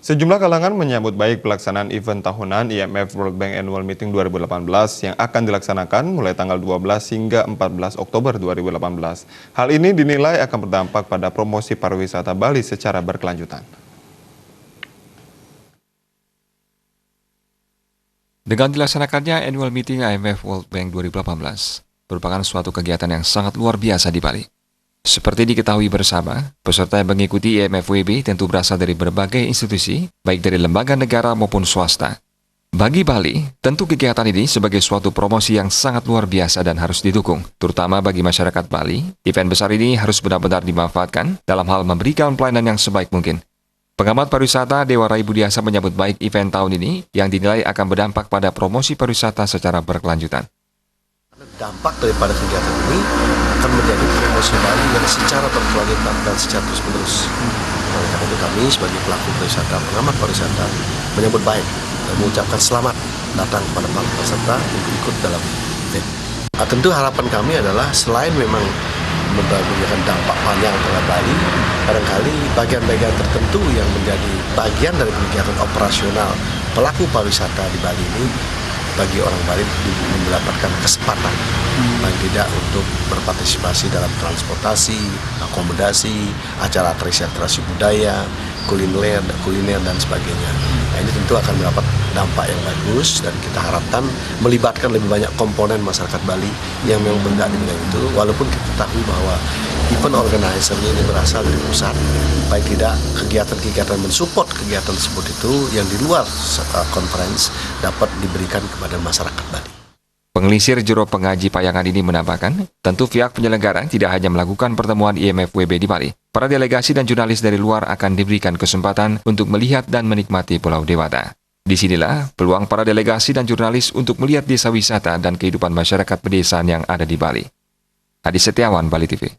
Sejumlah kalangan menyambut baik pelaksanaan event tahunan IMF World Bank Annual Meeting 2018 yang akan dilaksanakan mulai tanggal 12 hingga 14 Oktober 2018. Hal ini dinilai akan berdampak pada promosi pariwisata Bali secara berkelanjutan. Dengan dilaksanakannya Annual Meeting IMF World Bank 2018, merupakan suatu kegiatan yang sangat luar biasa di Bali. Seperti diketahui bersama, peserta yang mengikuti IMF-WB tentu berasal dari berbagai institusi, baik dari lembaga negara maupun swasta. Bagi Bali, tentu kegiatan ini sebagai suatu promosi yang sangat luar biasa dan harus didukung, terutama bagi masyarakat Bali. Event besar ini harus benar-benar dimanfaatkan dalam hal memberikan pelayanan yang sebaik mungkin. Pengamat pariwisata Dewa Rai Budiasa menyambut baik event tahun ini yang dinilai akan berdampak pada promosi pariwisata secara berkelanjutan. Dampak daripada kegiatan ini akan menjadi promosi Bali yang secara berkelanjutan dan secara terus-menerus. Oleh karena itu kami sebagai pelaku pariwisata, pengamat pariwisata menyambut baik dan mengucapkan selamat datang kepada para peserta untuk ikut dalam event. Tentu harapan kami adalah selain memang memberikan dampak panjang terhadap Bali, barangkali bagian-bagian tertentu yang menjadi bagian dari kegiatan operasional pelaku pariwisata di Bali ini bagi orang Bali mendapatkan kesempatan paling tidak untuk berpartisipasi dalam transportasi, akomodasi, acara atraksi budaya, kuliner dan sebagainya. Nah, ini tentu akan mendapat dampak yang bagus dan kita harapkan melibatkan lebih banyak komponen masyarakat Bali yang memang bergerak di bidang itu. Walaupun kita tahu bahwa event organizer ini berasal dari pusat, baik tidak kegiatan-kegiatan mensupport kegiatan tersebut itu yang di luar conference dapat diberikan kepada masyarakat Bali. Pengelisir Jero Pengaji Payangan ini menambahkan, tentu pihak penyelenggara tidak hanya melakukan pertemuan IMF-WB di Bali. Para delegasi dan jurnalis dari luar akan diberikan kesempatan untuk melihat dan menikmati Pulau Dewata. Disinilah peluang para delegasi dan jurnalis untuk melihat desa wisata dan kehidupan masyarakat pedesaan yang ada di Bali. Adi Setiawan, Bali TV.